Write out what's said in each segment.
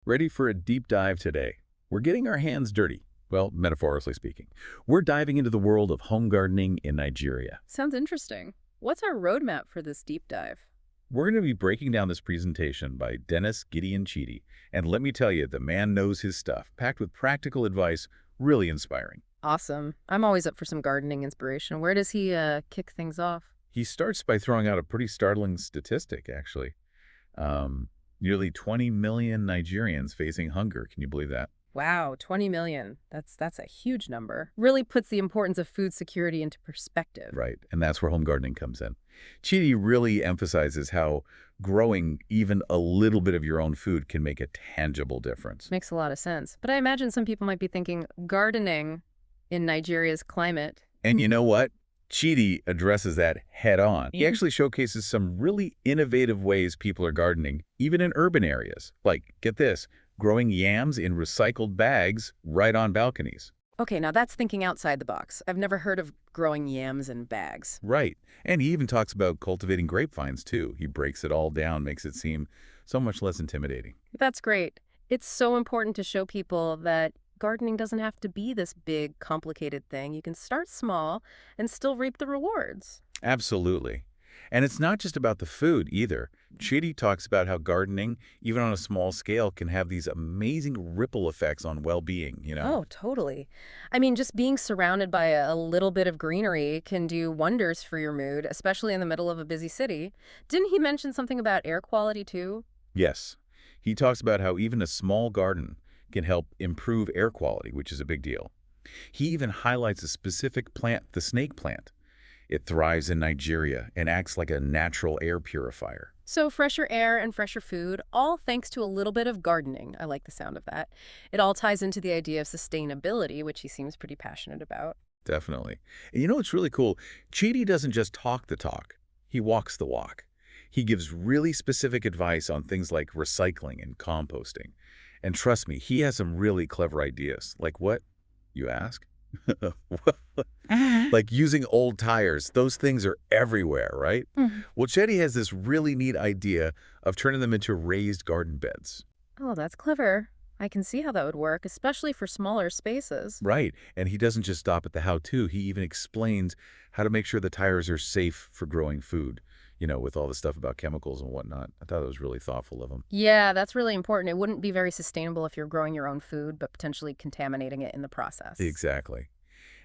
Ready for a deep dive today? We're getting our hands dirty. Well, metaphorically speaking. We're diving into the world of home gardening in Nigeria. Sounds interesting. What's our roadmap for this deep dive? We're going to be breaking down this presentation by Dennis Chidi. And let me tell you, the man knows his stuff, packed with practical advice, really inspiring. Awesome. I'm always up for some gardening inspiration. Where does he kick things off? He starts by throwing out a pretty startling statistic, actually. Nearly 20 million Nigerians facing hunger. Can you believe that? Wow, 20 million. That's a huge number. Really puts the importance of food security into perspective. Right, and that's where home gardening comes in. Chidi really emphasizes how growing even a little bit of your own food can make a tangible difference. Makes a lot of sense. But I imagine some people might be thinking gardening in Nigeria's climate. And you know what? Chidi addresses that head on. He Mhm. actually showcases some really innovative ways people are gardening, even in urban areas. Like, get this, growing yams in recycled bags right on balconies. Okay, now that's thinking outside the box. I've never heard of growing yams in bags. Right. And he even talks about cultivating grapevines, too. He breaks it all down, makes it seem so much less intimidating. That's great. It's so important to show people that gardening doesn't have to be this big, complicated thing. You can start small and still reap the rewards. Absolutely. And it's not just about the food either. Chidi talks about how gardening, even on a small scale, can have these amazing ripple effects on well-being. Oh, totally. I mean, just being surrounded by a little bit of greenery can do wonders for your mood, especially in the middle of a busy city. Didn't he mention something about air quality too? Yes. He talks about how even a small garden can help improve air quality, which is a big deal. He even highlights a specific plant, the snake plant. It thrives in Nigeria and acts like a natural air purifier. So fresher air and fresher food, all thanks to a little bit of gardening. I like the sound of that. It all ties into the idea of sustainability, which he seems pretty passionate about. Definitely. And you know what's really cool? Chidi doesn't just talk the talk. He walks the walk. He gives really specific advice on things like recycling and composting. And trust me, he has some really clever ideas. Like what, you ask? Well, like using old tires. Those things are everywhere, right? Mhm. Well, Chetty has this really neat idea of turning them into raised garden beds. Oh, that's clever. I can see how that would work, especially for smaller spaces. Right. And he doesn't just stop at the how-to. He even explains how to make sure the tires are safe for growing food, with all the stuff about chemicals and whatnot. I thought it was really thoughtful of him. Yeah, that's really important. It wouldn't be very sustainable if you're growing your own food, but potentially contaminating it in the process. Exactly.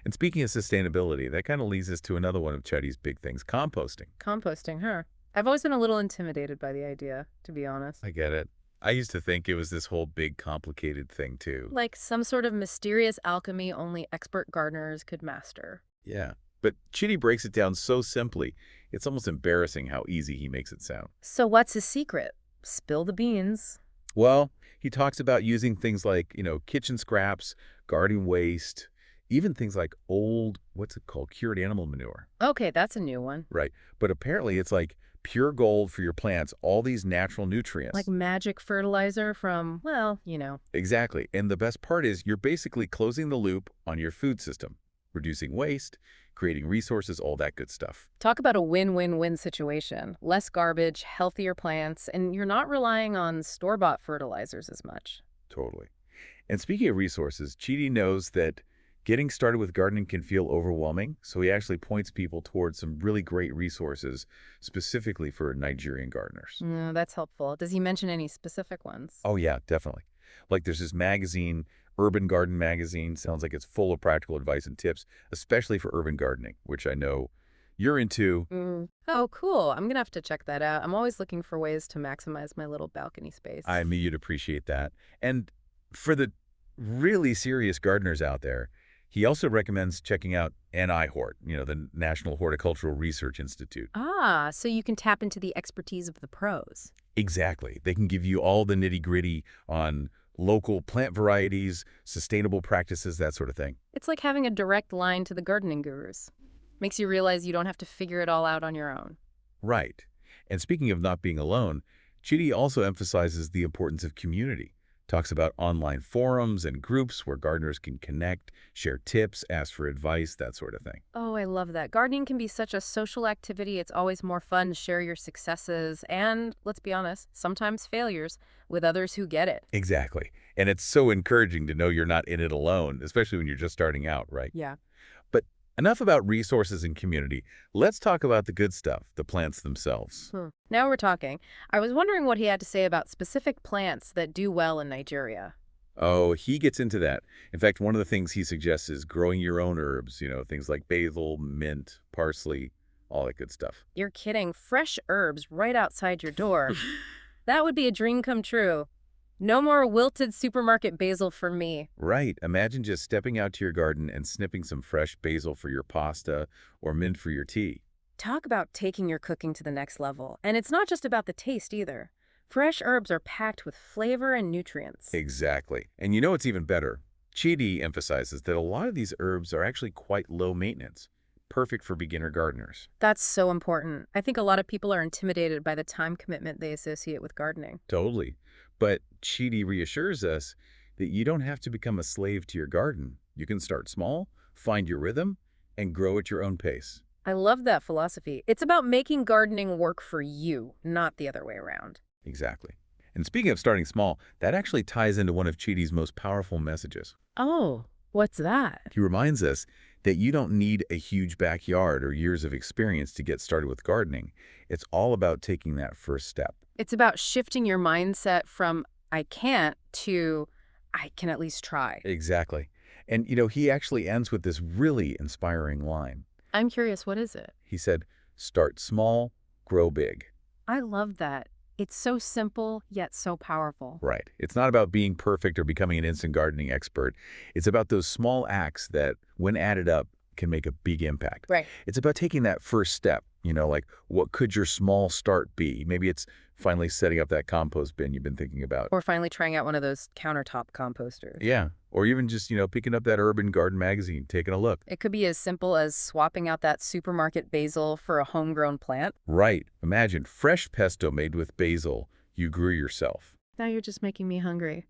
And speaking of sustainability, that kind of leads us to another one of Chetty's big things, composting. Composting, huh? I've always been a little intimidated by the idea, to be honest. I get it. I used to think it was this whole big complicated thing too. Like some sort of mysterious alchemy only expert gardeners could master. Yeah. But Chitty breaks it down so simply, it's almost embarrassing how easy he makes it sound. So what's his secret? Spill the beans. Well, he talks about using things like, kitchen scraps, garden waste, even things like old, what's it called, cured animal manure. Okay, that's a new one. Right. But apparently it's like pure gold for your plants, all these natural nutrients. Like magic fertilizer from, well. Exactly. And the best part is you're basically closing the loop on your food system, reducing waste, creating resources, all that good stuff. Talk about a win-win-win situation. Less garbage, healthier plants, and you're not relying on store-bought fertilizers as much. Totally. And speaking of resources, Chidi knows that getting started with gardening can feel overwhelming, so he actually points people towards some really great resources specifically for Nigerian gardeners. No, that's helpful. Does he mention any specific ones? Oh yeah, definitely. Like there's this magazine, Urban Garden Magazine, sounds like it's full of practical advice and tips, especially for urban gardening, which I know you're into. Oh, cool. I'm going to have to check that out. I'm always looking for ways to maximize my little balcony space. I knew you'd appreciate that. And for the really serious gardeners out there, he also recommends checking out NIHORT, the National Horticultural Research Institute. Ah, so you can tap into the expertise of the pros. Exactly. They can give you all the nitty-gritty on local plant varieties, sustainable practices, that sort of thing. It's like having a direct line to the gardening gurus. Makes you realize you don't have to figure it all out on your own. Right. And speaking of not being alone, Chidi also emphasizes the importance of community. Talks about online forums and groups where gardeners can connect, share tips, ask for advice, that sort of thing. Oh, I love that. Gardening can be such a social activity. It's always more fun to share your successes and, let's be honest, sometimes failures with others who get it. Exactly. And it's so encouraging to know you're not in it alone, especially when you're just starting out, right? Yeah. But enough about resources and community. Let's talk about the good stuff, the plants themselves. Now we're talking. I was wondering what he had to say about specific plants that do well in Nigeria. Oh, he gets into that. In fact, one of the things he suggests is growing your own herbs, things like basil, mint, parsley, all that good stuff. You're kidding. Fresh herbs right outside your door. That would be a dream come true. No more wilted supermarket basil for me. Right. Imagine just stepping out to your garden and snipping some fresh basil for your pasta or mint for your tea. Talk about taking your cooking to the next level. And it's not just about the taste either. Fresh herbs are packed with flavor and nutrients. Exactly. And you know what's even better? Chidi emphasizes that a lot of these herbs are actually quite low maintenance, perfect for beginner gardeners. That's so important. I think a lot of people are intimidated by the time commitment they associate with gardening. Totally. But Chidi reassures us that you don't have to become a slave to your garden. You can start small, find your rhythm, and grow at your own pace. I love that philosophy. It's about making gardening work for you, not the other way around. Exactly. And speaking of starting small, that actually ties into one of Chidi's most powerful messages. Oh, what's that? He reminds us that you don't need a huge backyard or years of experience to get started with gardening. It's all about taking that first step. It's about shifting your mindset from I can't to I can at least try. Exactly. And, he actually ends with this really inspiring line. I'm curious, what is it? He said, start small, grow big. I love that. It's so simple, yet so powerful. Right. It's not about being perfect or becoming an instant gardening expert. It's about those small acts that, when added up, can make a big impact. Right. It's about taking that first step, like what could your small start be? Maybe it's finally setting up that compost bin you've been thinking about. Or finally trying out one of those countertop composters. Yeah. Or even just, picking up that urban garden magazine, taking a look. It could be as simple as swapping out that supermarket basil for a homegrown plant. Right. Imagine fresh pesto made with basil you grew yourself. Now you're just making me hungry.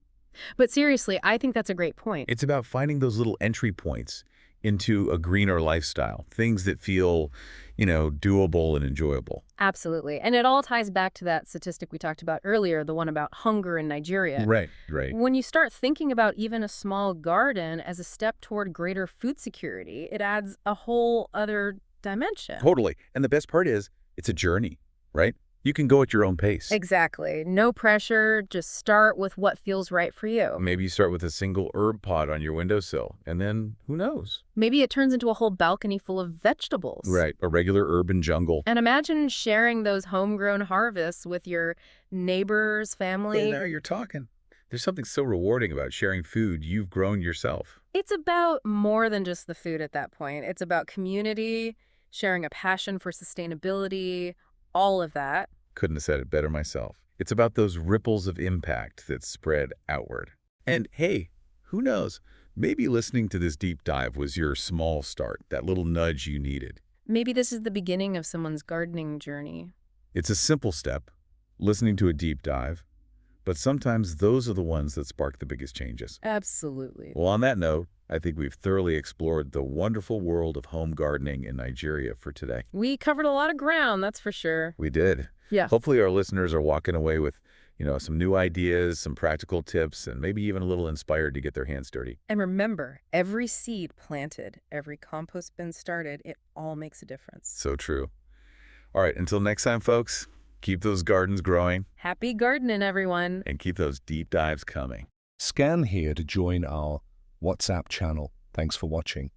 But seriously, I think that's a great point. It's about finding those little entry points into a greener lifestyle, things that feel, doable and enjoyable. Absolutely. And it all ties back to that statistic we talked about earlier, the one about hunger in Nigeria. Right, right. When you start thinking about even a small garden as a step toward greater food security, it adds a whole other dimension. Totally. And the best part is, it's a journey, right? You can go at your own pace. Exactly. No pressure. Just start with what feels right for you. Maybe you start with a single herb pot on your windowsill, and then who knows? Maybe it turns into a whole balcony full of vegetables. Right, a regular urban jungle. And imagine sharing those homegrown harvests with your neighbors, family. Well, now you're talking. There's something so rewarding about sharing food you've grown yourself. It's about more than just the food at that point. It's about community, sharing a passion for sustainability, all of that. Couldn't have said it better myself. It's about those ripples of impact that spread outward. And hey, who knows? Maybe listening to this deep dive was your small start, that little nudge you needed. Maybe this is the beginning of someone's gardening journey. It's a simple step, listening to a deep dive, but sometimes those are the ones that spark the biggest changes. Absolutely. Well, on that note, I think we've thoroughly explored the wonderful world of home gardening in Nigeria for today. We covered a lot of ground, that's for sure. We did. Yeah. Hopefully our listeners are walking away with, some new ideas, some practical tips, and maybe even a little inspired to get their hands dirty. And remember, every seed planted, every compost bin started, it all makes a difference. So true. All right, until next time, folks, keep those gardens growing. Happy gardening, everyone. And keep those deep dives coming. Scan here to join our WhatsApp channel. Thanks for watching.